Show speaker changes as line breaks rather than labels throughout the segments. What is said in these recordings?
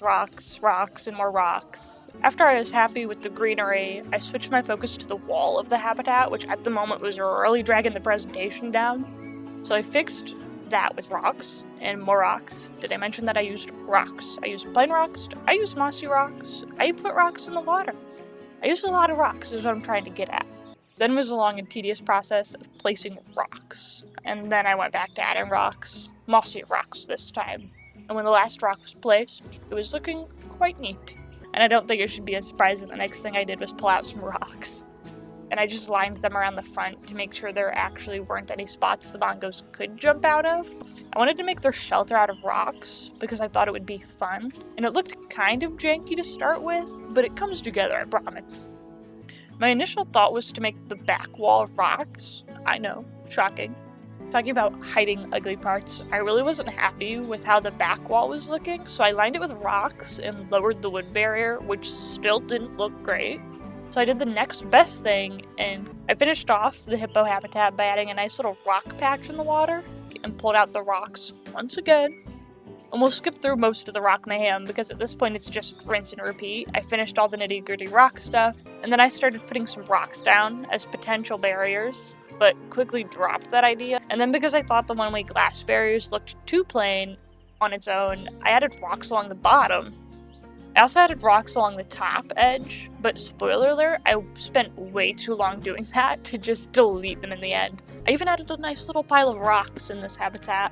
Rocks, rocks, and more rocks. After I was happy with the greenery, I switched my focus to the wall of the habitat, which at the moment was really dragging the presentation down. So I fixed that with rocks and more rocks. Did I mention that I used rocks? I used plain rocks, I used mossy rocks, I put rocks in the water. I used a lot of rocks is what I'm trying to get at. Then was a long and tedious process of placing rocks. And then I went back to adding rocks, mossy rocks this time. And when the last rock was placed, it was looking quite neat. And I don't think it should be a surprise that the next thing I did was pull out some rocks. And I just lined them around the front to make sure there actually weren't any spots the bongos could jump out of. I wanted to make their shelter out of rocks because I thought it would be fun. And it looked kind of janky to start with, but it comes together, I promise. My initial thought was to make the back wall of rocks. I know, shocking. Talking about hiding ugly parts, I really wasn't happy with how the back wall was looking, so I lined it with rocks and lowered the wood barrier, which still didn't look great. So I did the next best thing, and I finished off the hippo habitat by adding a nice little rock patch in the water, and pulled out the rocks once again. And we'll skip through most of the rock mayhem, because at this point it's just rinse and repeat. I finished all the nitty-gritty rock stuff, and then I started putting some rocks down as potential barriers, but quickly dropped that idea. And then because I thought the one-way glass barriers looked too plain on its own, I added rocks along the bottom. I also added rocks along the top edge, but spoiler alert, I spent way too long doing that to just delete them in the end. I even added a nice little pile of rocks in this habitat.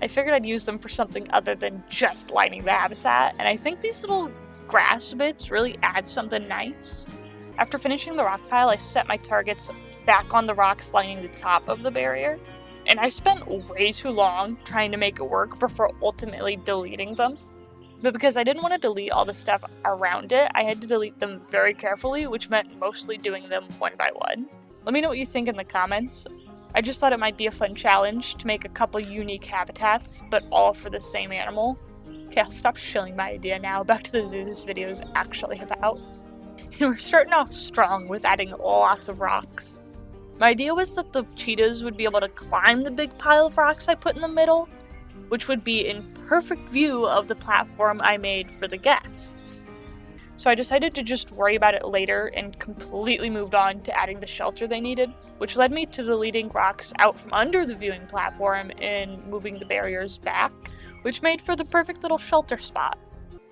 I figured I'd use them for something other than just lining the habitat, and I think these little grass bits really add something nice. After finishing the rock pile, I set my targets back on the rocks lining the top of the barrier, and I spent way too long trying to make it work before ultimately deleting them. But because I didn't want to delete all the stuff around it, I had to delete them very carefully, which meant mostly doing them one by one. Let me know what you think in the comments. I just thought it might be a fun challenge to make a couple unique habitats, but all for the same animal. Okay, I'll stop shilling my idea now. Back to the zoo this video is actually about. And we're starting off strong with adding lots of rocks. My idea was that the cheetahs would be able to climb the big pile of rocks I put in the middle, which would be in perfect view of the platform I made for the guests. So I decided to just worry about it later and completely moved on to adding the shelter they needed, which led me to deleting rocks out from under the viewing platform and moving the barriers back, which made for the perfect little shelter spot.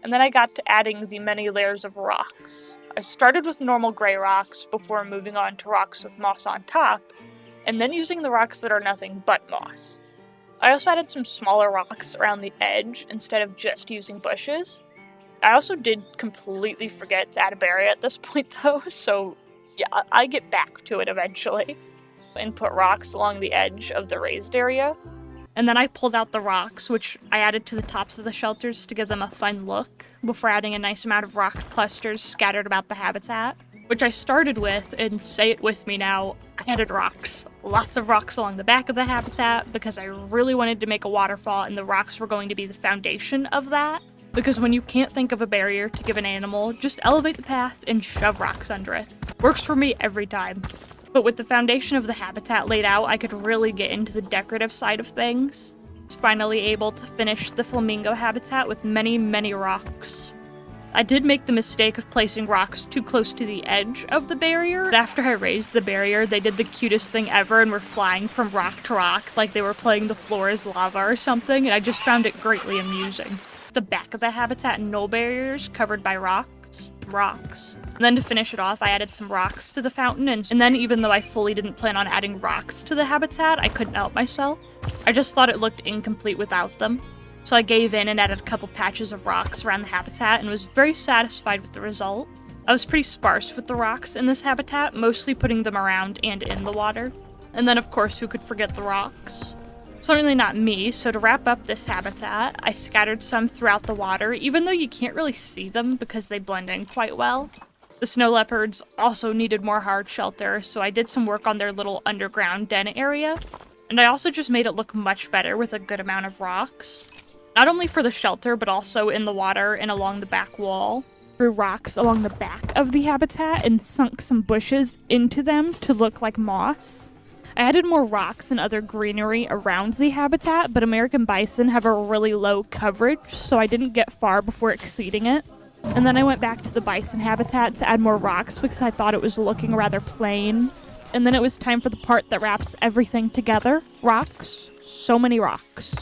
And then I got to adding the many layers of rocks. I started with normal gray rocks before moving on to rocks with moss on top, and then using the rocks that are nothing but moss. I also added some smaller rocks around the edge instead of just using bushes. I also did completely forget to add a barrier at this point though, so yeah, I get back to it eventually. And put rocks along the edge of the raised area. And then I pulled out the rocks, which I added to the tops of the shelters to give them a fun look, before adding a nice amount of rock clusters scattered about the habitat, which I started with, and say it with me now, I added rocks. Lots of rocks along the back of the habitat, because I really wanted to make a waterfall, and the rocks were going to be the foundation of that. Because when you can't think of a barrier to give an animal, just elevate the path and shove rocks under it. Works for me every time. But with the foundation of the habitat laid out, I could really get into the decorative side of things. I was finally able to finish the flamingo habitat with many, many rocks. I did make the mistake of placing rocks too close to the edge of the barrier, but after I raised the barrier, they did the cutest thing ever and were flying from rock to rock like they were playing the floor is lava or something, and I just found it greatly amusing. The back of the habitat, no barriers, covered by rocks. And then to finish it off, I added some rocks to the fountain, and then even though I fully didn't plan on adding rocks to the habitat, I couldn't help myself. I just thought it looked incomplete without them. So I gave in and added a couple patches of rocks around the habitat and was very satisfied with the result. I was pretty sparse with the rocks in this habitat, mostly putting them around and in the water. And then of course, who could forget the rocks? Certainly not me, so to wrap up this habitat, I scattered some throughout the water, even though you can't really see them because they blend in quite well. The snow leopards also needed more hard shelter, so I did some work on their little underground den area, and I also just made it look much better with a good amount of rocks. Not only for the shelter, but also in the water and along the back wall. Threw rocks along the back of the habitat and sunk some bushes into them to look like moss. I added more rocks and other greenery around the habitat, but American bison have a really low coverage, so I didn't get far before exceeding it. And then I went back to the bison habitat to add more rocks because I thought it was looking rather plain. And then it was time for the part that wraps everything together. Rocks. So many rocks.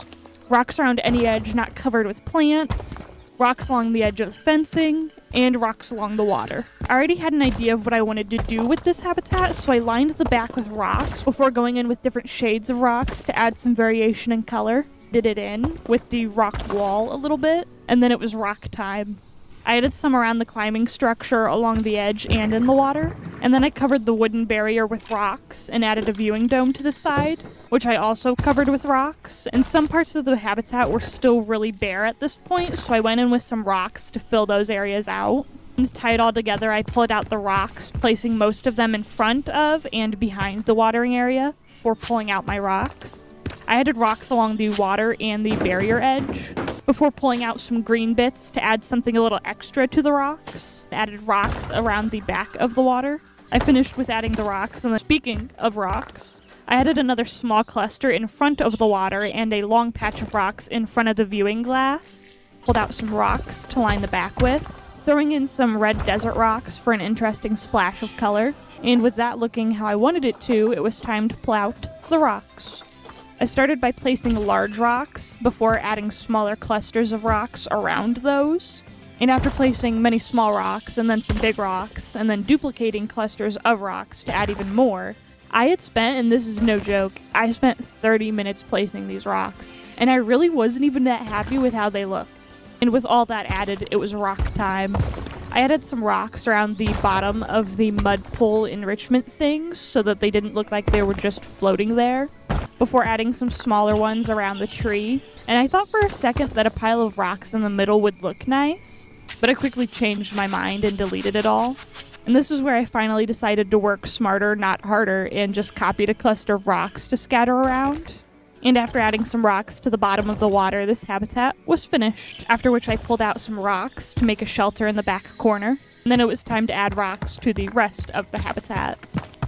Rocks around any edge not covered with plants, rocks along the edge of the fencing, and rocks along the water. I already had an idea of what I wanted to do with this habitat, so I lined the back with rocks before going in with different shades of rocks to add some variation in color. Did it in with the rock wall a little bit, and then it was rock time. I added some around the climbing structure along the edge and in the water, and then I covered the wooden barrier with rocks and added a viewing dome to the side, which I also covered with rocks, and some parts of the habitat were still really bare at this point, so I went in with some rocks to fill those areas out. And to tie it all together, I pulled out the rocks, placing most of them in front of and behind the watering area before pulling out my rocks. I added rocks along the water and the barrier edge before pulling out some green bits to add something a little extra to the rocks. I added rocks around the back of the water. I finished with adding the rocks, and then speaking of rocks, I added another small cluster in front of the water and a long patch of rocks in front of the viewing glass. Pulled out some rocks to line the back with, throwing in some red desert rocks for an interesting splash of color. And with that looking how I wanted it to, it was time to pull out the rocks. I started by placing large rocks before adding smaller clusters of rocks around those. And after placing many small rocks and then some big rocks and then duplicating clusters of rocks to add even more, I had spent, and this is no joke, I spent 30 minutes placing these rocks. And I really wasn't even that happy with how they looked. And with all that added, it was rock time. I added some rocks around the bottom of the mud pool enrichment things so that they didn't look like they were just floating there, before adding some smaller ones around the tree. And I thought for a second that a pile of rocks in the middle would look nice, but I quickly changed my mind and deleted it all. And this is where I finally decided to work smarter, not harder, and just copied a cluster of rocks to scatter around. And after adding some rocks to the bottom of the water, this habitat was finished, after which I pulled out some rocks to make a shelter in the back corner, and then it was time to add rocks to the rest of the habitat.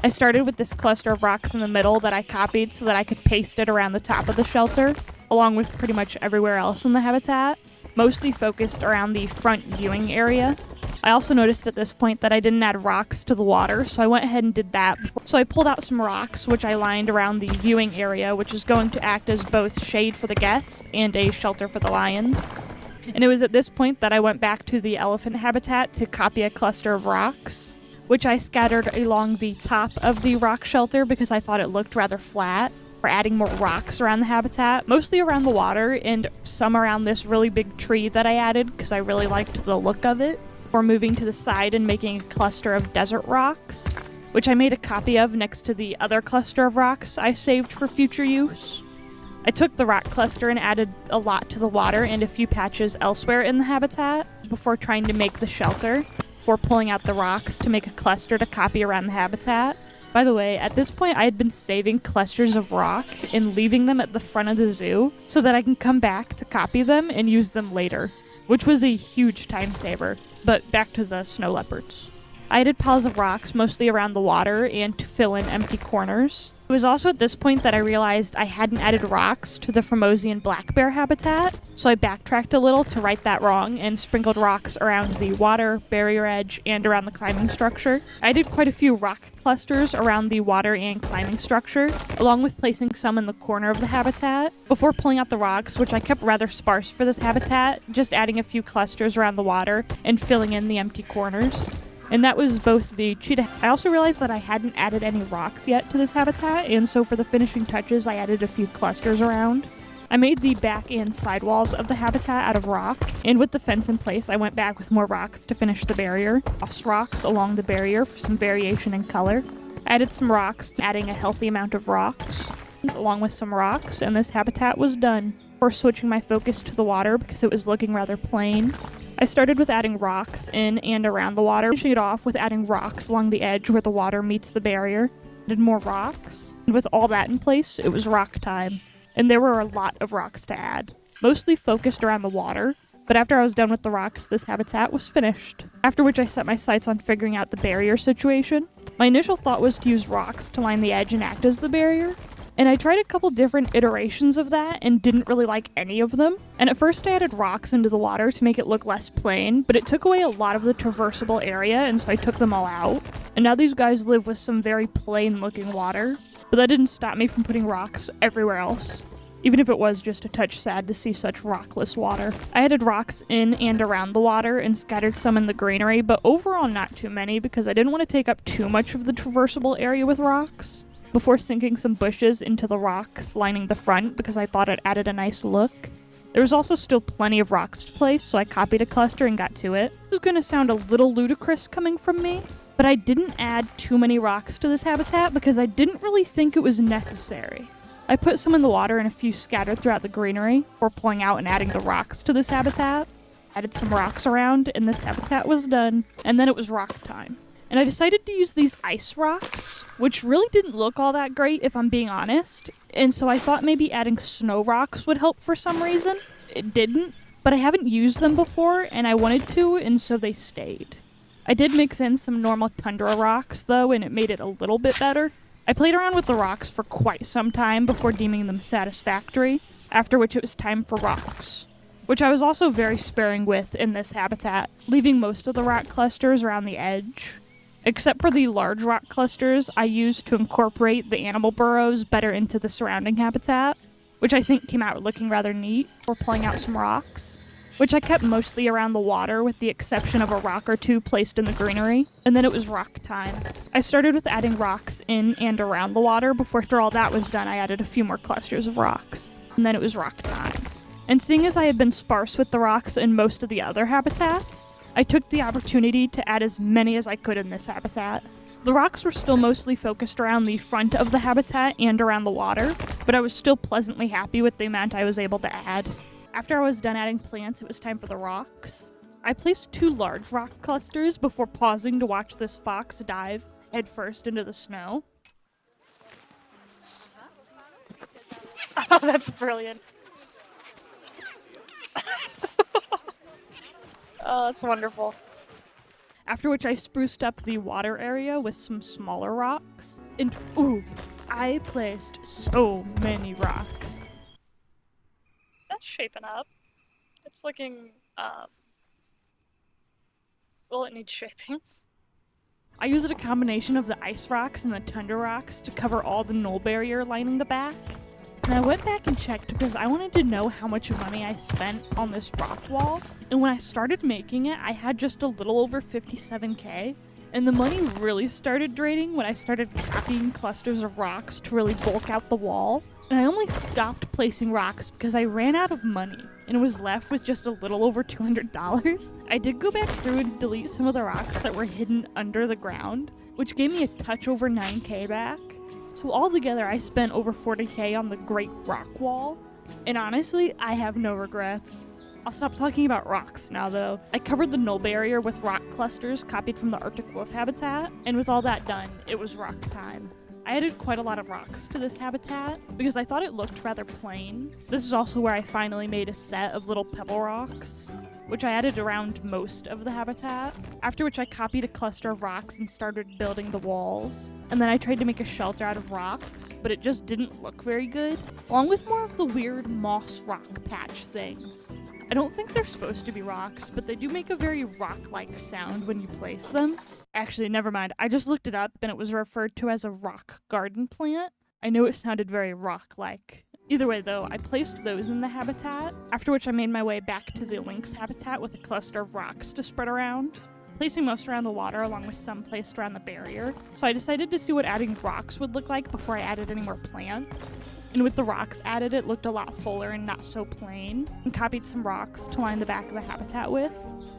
I started with this cluster of rocks in the middle that I copied so that I could paste it around the top of the shelter, along with pretty much everywhere else in the habitat, mostly focused around the front viewing area. I also noticed at this point that I didn't add rocks to the water, so I went ahead and did that. So I pulled out some rocks, which I lined around the viewing area, which is going to act as both shade for the guests and a shelter for the lions. And it was at this point that I went back to the elephant habitat to copy a cluster of rocks, which I scattered along the top of the rock shelter because I thought it looked rather flat. We're adding more rocks around the habitat, mostly around the water, and some around this really big tree that I added because I really liked the look of it. We're moving to the side and making a cluster of desert rocks, which I made a copy of next to the other cluster of rocks I saved for future use. I took the rock cluster and added a lot to the water and a few patches elsewhere in the habitat before trying to make the shelter, before pulling out the rocks to make a cluster to copy around the habitat. By the way, at this point I had been saving clusters of rock and leaving them at the front of the zoo so that I can come back to copy them and use them later, which was a huge time saver. But back to the snow leopards. I added piles of rocks mostly around the water and to fill in empty corners. It was also at this point that I realized I hadn't added rocks to the Formosian black bear habitat, so I backtracked a little to right that wrong and sprinkled rocks around the water, barrier edge, and around the climbing structure. I did quite a few rock clusters around the water and climbing structure, along with placing some in the corner of the habitat, before pulling out the rocks, which I kept rather sparse for this habitat, just adding a few clusters around the water and filling in the empty corners. And that was both the cheetah. I also realized that I hadn't added any rocks yet to this habitat, and so for the finishing touches, I added a few clusters around. I made the back and side walls of the habitat out of rock, and with the fence in place, I went back with more rocks to finish the barrier. Tossed rocks along the barrier for some variation in color. I added some rocks, adding a healthy amount of rocks, along with some rocks, and this habitat was done. Before switching my focus to the water because it was looking rather plain, I started with adding rocks in and around the water, finishing it off with adding rocks along the edge where the water meets the barrier. Added more rocks, and with all that in place, it was rock time. And there were a lot of rocks to add, mostly focused around the water, but after I was done with the rocks, this habitat was finished. After which I set my sights on figuring out the barrier situation. My initial thought was to use rocks to line the edge and act as the barrier, and I tried a couple different iterations of that and didn't really like any of them. And at first I added rocks into the water to make it look less plain, but it took away a lot of the traversable area, and so I took them all out. And now these guys live with some very plain looking water, but that didn't stop me from putting rocks everywhere else, even if it was just a touch sad to see such rockless water. I added rocks in and around the water and scattered some in the greenery, but overall not too many because I didn't want to take up too much of the traversable area with rocks, before sinking some bushes into the rocks lining the front because I thought it added a nice look. There was also still plenty of rocks to place, so I copied a cluster and got to it. This is going to sound a little ludicrous coming from me, but I didn't add too many rocks to this habitat because I didn't really think it was necessary. I put some in the water and a few scattered throughout the greenery before pulling out and adding the rocks to this habitat. Added some rocks around and this habitat was done, and then it was rock time. And I decided to use these ice rocks, which really didn't look all that great if I'm being honest, and so I thought maybe adding snow rocks would help for some reason. It didn't, but I haven't used them before and I wanted to, and so they stayed. I did mix in some normal tundra rocks though, and it made it a little bit better. I played around with the rocks for quite some time before deeming them satisfactory, after which it was time for rocks, which I was also very sparing with in this habitat, leaving most of the rock clusters around the edge. Except for the large rock clusters I used to incorporate the animal burrows better into the surrounding habitat, which I think came out looking rather neat for pulling out some rocks, which I kept mostly around the water with the exception of a rock or two placed in the greenery, and then it was rock time. I started with adding rocks in and around the water before after all that was done I added a few more clusters of rocks, and then it was rock time. And seeing as I had been sparse with the rocks in most of the other habitats, I took the opportunity to add as many as I could in this habitat. The rocks were still mostly focused around the front of the habitat and around the water, but I was still pleasantly happy with the amount I was able to add. After I was done adding plants, it was time for the rocks. I placed 2 large rock clusters before pausing to watch this fox dive headfirst into the snow. Oh, that's brilliant. Oh, that's wonderful. After which I spruced up the water area with some smaller rocks. And ooh, I placed so many rocks. That's shaping up. It's looking, well, it needs shaping. I used a combination of the ice rocks and the tundra rocks to cover all the knoll barrier lining the back. And I went back and checked because I wanted to know how much money I spent on this rock wall. And when I started making it, I had just a little over 57k. And the money really started draining when I started copying clusters of rocks to really bulk out the wall. And I only stopped placing rocks because I ran out of money and was left with just a little over $200. I did go back through and delete some of the rocks that were hidden under the ground, which gave me a touch over 9k back. So altogether, I spent over 40k on the Great Rock Wall, and honestly, I have no regrets. I'll stop talking about rocks now though. I covered the knoll barrier with rock clusters copied from the Arctic wolf habitat, and with all that done, it was rock time. I added quite a lot of rocks to this habitat because I thought it looked rather plain. This is also where I finally made a set of little pebble rocks, which I added around most of the habitat, after which I copied a cluster of rocks and started building the walls. And then I tried to make a shelter out of rocks, but it just didn't look very good, along with more of the weird moss rock patch things. I don't think they're supposed to be rocks, but they do make a very rock-like sound when you place them. Actually, never mind. I just looked it up and it was referred to as a rock garden plant. I know it sounded very rock-like. Either way though, I placed those in the habitat, after which I made my way back to the lynx habitat with a cluster of rocks to spread around, placing most around the water along with some placed around the barrier. So I decided to see what adding rocks would look like before I added any more plants. And with the rocks added, it looked a lot fuller and not so plain, and copied some rocks to line the back of the habitat with.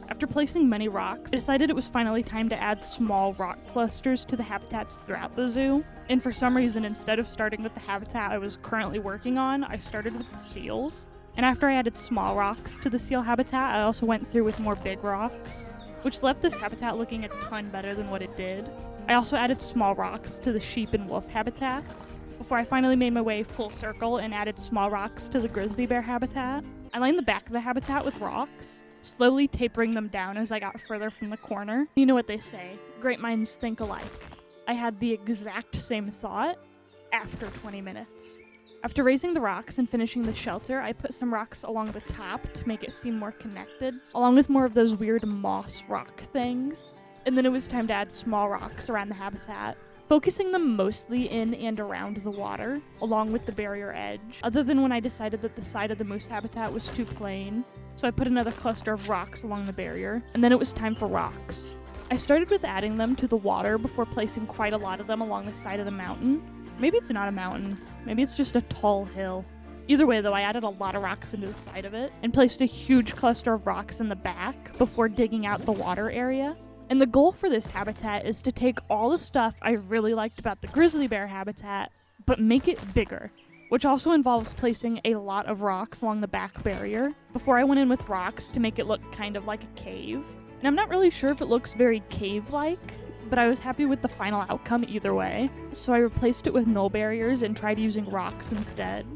After placing many rocks, I decided it was finally time to add small rock clusters to the habitats throughout the zoo. And for some reason, instead of starting with the habitat I was currently working on, I started with the seals. And after I added small rocks to the seal habitat, I also went through with more big rocks, which left this habitat looking a ton better than what it did. I also added small rocks to the sheep and wolf habitats, before I finally made my way full circle and added small rocks to the grizzly bear habitat. I lined the back of the habitat with rocks, slowly tapering them down as I got further from the corner. You know what they say, great minds think alike. I had the exact same thought after 20 minutes. After raising the rocks and finishing the shelter, I put some rocks along the top to make it seem more connected, along with more of those weird moss rock things. And then it was time to add small rocks around the habitat, focusing them mostly in and around the water, along with the barrier edge, other than when I decided that the side of the moose habitat was too plain. So I put another cluster of rocks along the barrier, and then it was time for rocks. I started with adding them to the water before placing quite a lot of them along the side of the mountain. Maybe it's not a mountain. Maybe it's just a tall hill. Either way, though, I added a lot of rocks into the side of it and placed a huge cluster of rocks in the back before digging out the water area. And the goal for this habitat is to take all the stuff I really liked about the grizzly bear habitat, but make it bigger, which also involves placing a lot of rocks along the back barrier before I went in with rocks to make it look kind of like a cave. And I'm not really sure if it looks very cave-like, but I was happy with the final outcome either way, so I replaced it with no barriers and tried using rocks instead,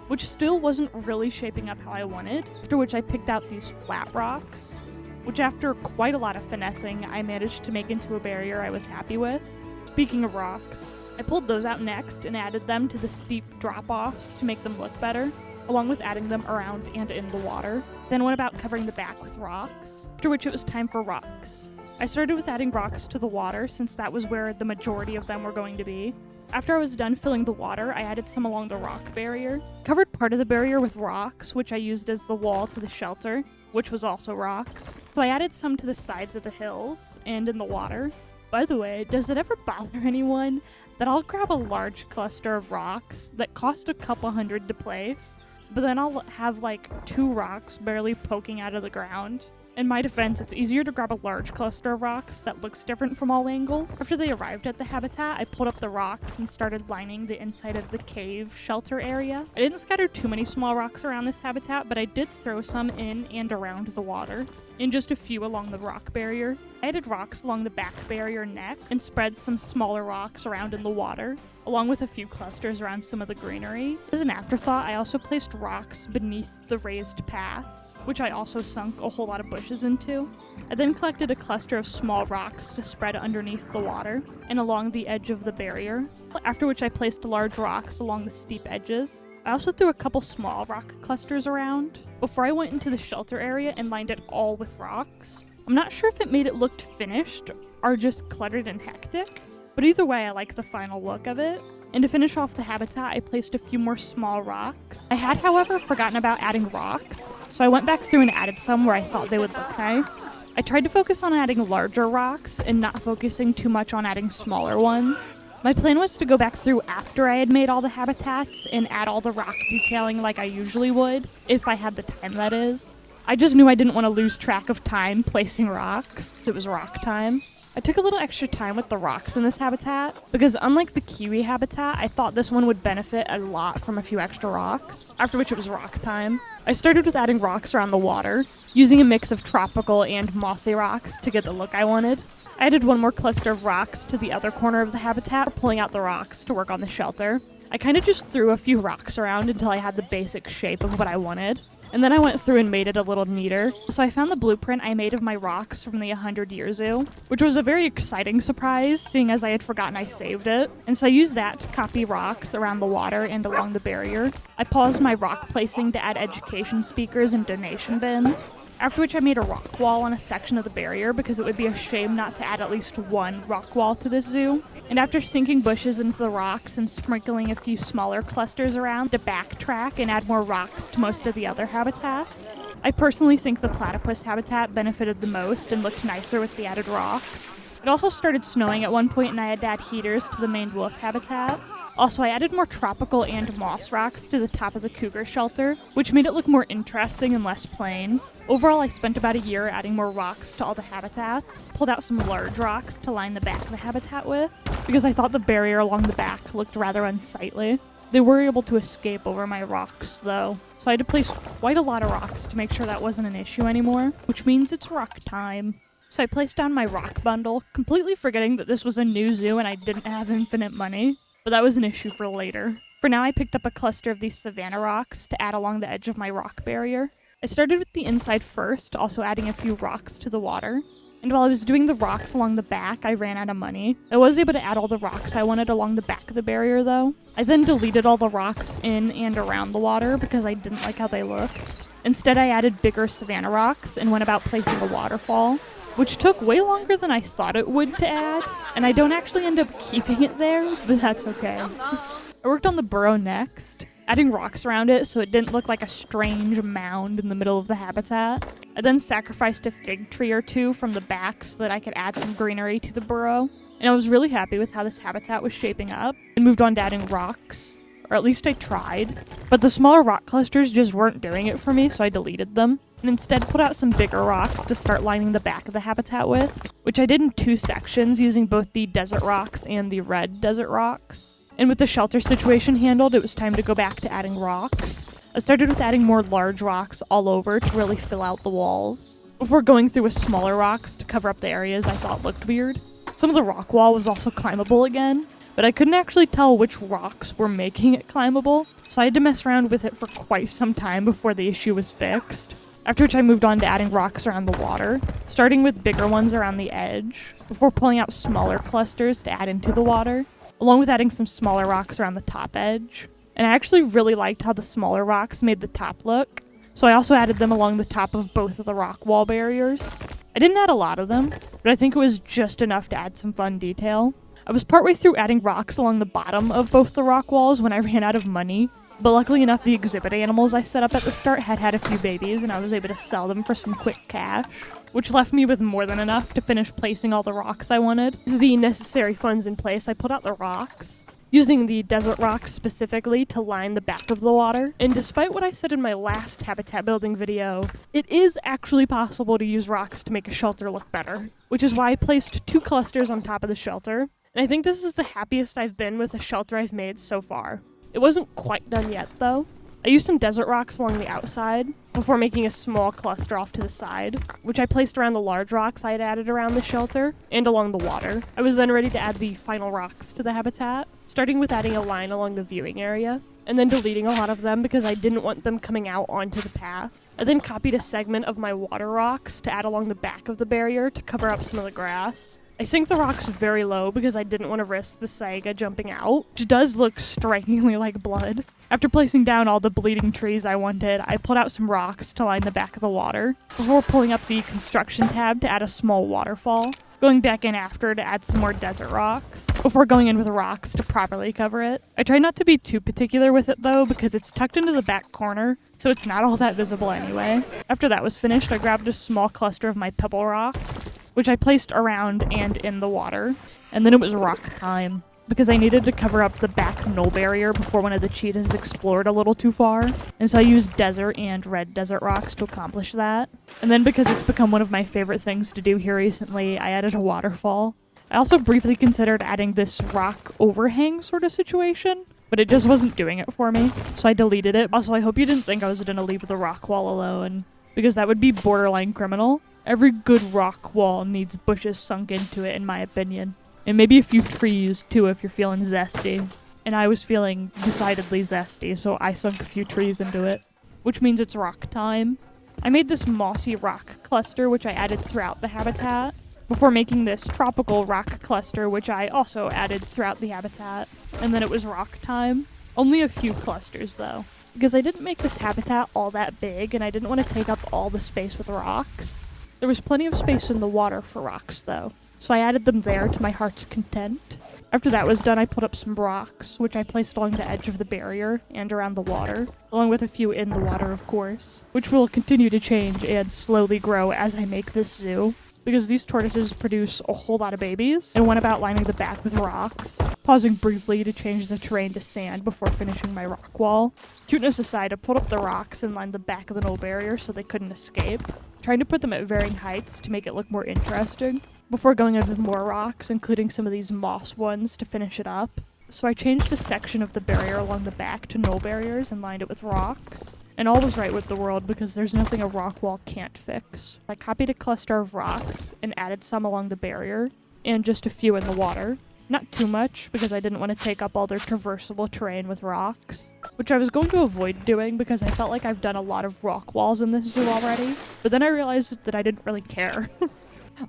which still wasn't really shaping up how I wanted, after which I picked out these flat rocks, which after quite a lot of finessing, I managed to make into a barrier I was happy with. Speaking of rocks, I pulled those out next and added them to the steep drop-offs to make them look better, along with adding them around and in the water. Then went about covering the back with rocks, after which it was time for rocks. I started with adding rocks to the water since that was where the majority of them were going to be. After I was done filling the water, I added some along the rock barrier, covered part of the barrier with rocks, which I used as the wall to the shelter, which was also rocks. So I added some to the sides of the hills and in the water. By the way, does it ever bother anyone that I'll grab a large cluster of rocks that cost a couple hundred to place, but then I'll have like 2 rocks barely poking out of the ground? In my defense, it's easier to grab a large cluster of rocks that looks different from all angles. After they arrived at the habitat, I pulled up the rocks and started lining the inside of the cave shelter area. I didn't scatter too many small rocks around this habitat, but I did throw some in and around the water, and just a few along the rock barrier. I added rocks along the back barrier next, and spread some smaller rocks around in the water, along with a few clusters around some of the greenery. As an afterthought, I also placed rocks beneath the raised path, which I also sunk a whole lot of bushes into. I then collected a cluster of small rocks to spread underneath the water and along the edge of the barrier, after which I placed large rocks along the steep edges. I also threw a couple small rock clusters around before I went into the shelter area and lined it all with rocks. I'm not sure if it made it look finished or just cluttered and hectic, but either way I like the final look of it. And to finish off the habitat, I placed a few more small rocks. I had, however, forgotten about adding rocks, so I went back through and added some where I thought they would look nice. I tried to focus on adding larger rocks and not focusing too much on adding smaller ones. My plan was to go back through after I had made all the habitats and add all the rock detailing like I usually would, if I had the time, that is. I just knew I didn't want to lose track of time placing rocks. It was rock time. I took a little extra time with the rocks in this habitat, because unlike the kiwi habitat, I thought this one would benefit a lot from a few extra rocks, after which it was rock time. I started with adding rocks around the water, using a mix of tropical and mossy rocks to get the look I wanted. I added one more cluster of rocks to the other corner of the habitat, pulling out the rocks to work on the shelter. I kind of just threw a few rocks around until I had the basic shape of what I wanted. And then I went through and made it a little neater. So I found the blueprint I made of my rocks from the 100-year zoo, which was a very exciting surprise, seeing as I had forgotten I saved it. And so I used that to copy rocks around the water and along the barrier. I paused my rock placing to add education speakers and donation bins, after which I made a rock wall on a section of the barrier because it would be a shame not to add at least one rock wall to this zoo. And after sinking bushes into the rocks and sprinkling a few smaller clusters around to backtrack and add more rocks to most of the other habitats, I personally think the platypus habitat benefited the most and looked nicer with the added rocks. It also started snowing at one point and I had to add heaters to the maned wolf habitat. Also, I added more tropical and moss rocks to the top of the cougar shelter, which made it look more interesting and less plain. Overall, I spent about a year adding more rocks to all the habitats, pulled out some large rocks to line the back of the habitat with, because I thought the barrier along the back looked rather unsightly. They were able to escape over my rocks, though, so I had to place quite a lot of rocks to make sure that wasn't an issue anymore, which means it's rock time. So I placed down my rock bundle, completely forgetting that this was a new zoo and I didn't have infinite money. But that was an issue for later. For now, I picked up a cluster of these savanna rocks to add along the edge of my rock barrier. I started with the inside first, also adding a few rocks to the water. And while I was doing the rocks along the back, I ran out of money. I was able to add all the rocks I wanted along the back of the barrier though. I then deleted all the rocks in and around the water because I didn't like how they looked. Instead, I added bigger savanna rocks and went about placing a waterfall, which took way longer than I thought it would to add, and I don't actually end up keeping it there, but that's okay. I worked on the burrow next, adding rocks around it so it didn't look like a strange mound in the middle of the habitat. I then sacrificed a fig tree or two from the back so that I could add some greenery to the burrow, and I was really happy with how this habitat was shaping up, and moved on to adding rocks. Or at least I tried. But the smaller rock clusters just weren't doing it for me, so I deleted them. And instead put out some bigger rocks to start lining the back of the habitat with, which I did in 2 sections using both the desert rocks and the red desert rocks. And with the shelter situation handled, it was time to go back to adding rocks. I started with adding more large rocks all over to really fill out the walls, before going through with smaller rocks to cover up the areas I thought looked weird. Some of the rock wall was also climbable again, but I couldn't actually tell which rocks were making it climbable, so I had to mess around with it for quite some time before the issue was fixed. After which I moved on to adding rocks around the water, starting with bigger ones around the edge, before pulling out smaller clusters to add into the water, along with adding some smaller rocks around the top edge. And I actually really liked how the smaller rocks made the top look, so I also added them along the top of both of the rock wall barriers. I didn't add a lot of them, but I think it was just enough to add some fun detail. I was partway through adding rocks along the bottom of both the rock walls when I ran out of money, but luckily enough the exhibit animals I set up at the start had a few babies and I was able to sell them for some quick cash, which left me with more than enough to finish placing all the rocks I wanted. With the necessary funds in place, I put out the rocks, using the desert rocks specifically to line the back of the water. And despite what I said in my last habitat building video, it is actually possible to use rocks to make a shelter look better, which is why I placed 2 clusters on top of the shelter. And I think this is the happiest I've been with a shelter I've made so far. It wasn't quite done yet, though. I used some desert rocks along the outside, before making a small cluster off to the side, which I placed around the large rocks I had added around the shelter, and along the water. I was then ready to add the final rocks to the habitat, starting with adding a line along the viewing area, and then deleting a lot of them because I didn't want them coming out onto the path. I then copied a segment of my water rocks to add along the back of the barrier to cover up some of the grass. I sank the rocks very low because I didn't want to risk the saiga jumping out, which does look strikingly like blood. After placing down all the bleeding trees I wanted, I pulled out some rocks to line the back of the water, before pulling up the construction tab to add a small waterfall, going back in after to add some more desert rocks, before going in with rocks to properly cover it. I try not to be too particular with it though, because it's tucked into the back corner, so it's not all that visible anyway. After that was finished, I grabbed a small cluster of my pebble rocks, which I placed around and in the water, and then it was rock time, because I needed to cover up the back knoll barrier before one of the cheetahs explored a little too far, and so I used desert and red desert rocks to accomplish that. And then because it's become one of my favorite things to do here recently, I added a waterfall. I also briefly considered adding this rock overhang sort of situation, but it just wasn't doing it for me, so I deleted it. Also, I hope you didn't think I was gonna leave the rock wall alone, because that would be borderline criminal. Every good rock wall needs bushes sunk into it, in my opinion. And maybe a few trees, too, if you're feeling zesty. And I was feeling decidedly zesty, so I sunk a few trees into it. Which means it's rock time. I made this mossy rock cluster, which I added throughout the habitat, before making this tropical rock cluster, which I also added throughout the habitat. And then it was rock time. Only a few clusters, though, because I didn't make this habitat all that big, and I didn't want to take up all the space with rocks. There was plenty of space in the water for rocks, though, so I added them there to my heart's content. After that was done, I put up some rocks, which I placed along the edge of the barrier and around the water, along with a few in the water, of course, which will continue to change and slowly grow as I make this zoo, because these tortoises produce a whole lot of babies, and went about lining the back with rocks, pausing briefly to change the terrain to sand before finishing my rock wall. Cuteness aside, I pulled up the rocks and lined the back of the knoll barrier so they couldn't escape, trying to put them at varying heights to make it look more interesting, before going in with more rocks, including some of these moss ones to finish it up. So I changed a section of the barrier along the back to knoll barriers and lined it with rocks. And all was right with the world because there's nothing a rock wall can't fix. I copied a cluster of rocks and added some along the barrier, and just a few in the water. Not too much, because I didn't want to take up all their traversable terrain with rocks, which I was going to avoid doing because I felt like I've done a lot of rock walls in this zoo already, but then I realized that I didn't really care.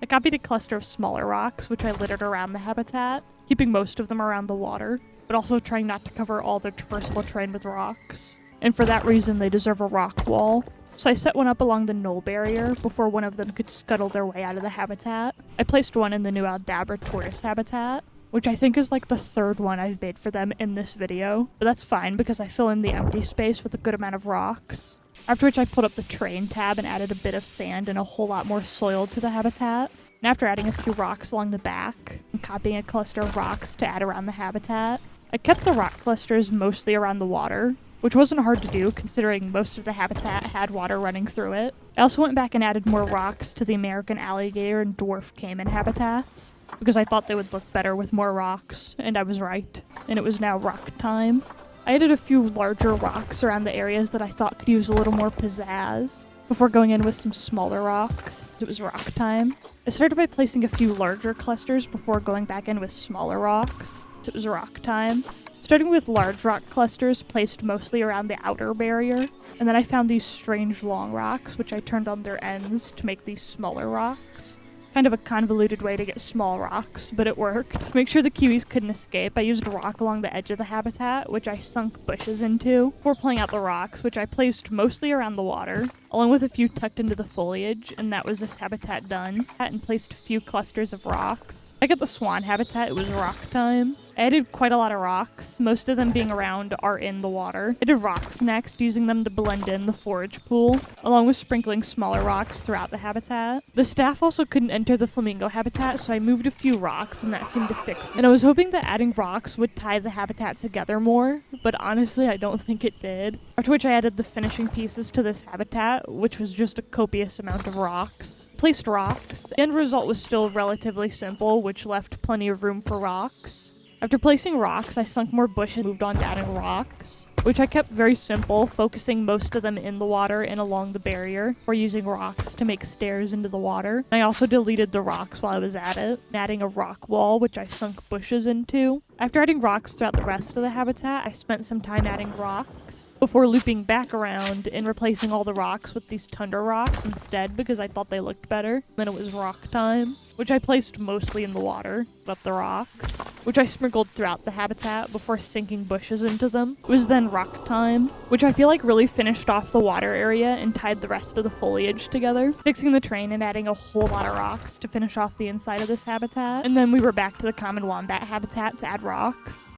I copied a cluster of smaller rocks, which I littered around the habitat, keeping most of them around the water, but also trying not to cover all the traversable terrain with rocks. And for that reason, they deserve a rock wall. So I set one up along the knoll barrier before one of them could scuttle their way out of the habitat. I placed one in the new Aldabra tortoise habitat, which I think is like the third one I've made for them in this video, but that's fine because I fill in the empty space with a good amount of rocks. After which I pulled up the terrain tab and added a bit of sand and a whole lot more soil to the habitat. And after adding a few rocks along the back and copying a cluster of rocks to add around the habitat, I kept the rock clusters mostly around the water, which wasn't hard to do considering most of the habitat had water running through it. I also went back and added more rocks to the American alligator and dwarf caiman habitats, because I thought they would look better with more rocks, and I was right. And it was now rock time. I added a few larger rocks around the areas that I thought could use a little more pizzazz, before going in with some smaller rocks. It was rock time. I started by placing a few larger clusters before going back in with smaller rocks. It was rock time. Starting with large rock clusters placed mostly around the outer barrier, and then I found these strange long rocks, which I turned on their ends to make these smaller rocks. Kind of a convoluted way to get small rocks, but it worked. To make sure the kiwis couldn't escape, I used a rock along the edge of the habitat, which I sunk bushes into, before pulling out the rocks, which I placed mostly around the water, along with a few tucked into the foliage, and that was this habitat done. And placed a few clusters of rocks. Like at the swan habitat, it was rock time. I added quite a lot of rocks, most of them being around or in the water. I did rocks next, using them to blend in the forage pool, along with sprinkling smaller rocks throughout the habitat. The staff also couldn't enter the flamingo habitat, so I moved a few rocks and that seemed to fix it. And I was hoping that adding rocks would tie the habitat together more, but honestly I don't think it did. After which I added the finishing pieces to this habitat, which was just a copious amount of rocks. Placed rocks. The end result was still relatively simple, which left plenty of room for rocks. After placing rocks, I sunk more bushes and moved on to adding rocks, which I kept very simple, focusing most of them in the water and along the barrier, or using rocks to make stairs into the water. I also deleted the rocks while I was at it, adding a rock wall, which I sunk bushes into. After adding rocks throughout the rest of the habitat, I spent some time adding rocks, before looping back around and replacing all the rocks with these tundra rocks instead because I thought they looked better. Then it was rock time, which I placed mostly in the water, but the rocks, which I sprinkled throughout the habitat before sinking bushes into them. It was then rock time, which I feel like really finished off the water area and tied the rest of the foliage together, fixing the terrain and adding a whole lot of rocks to finish off the inside of this habitat. And then we were back to the common wombat habitat to add rocks.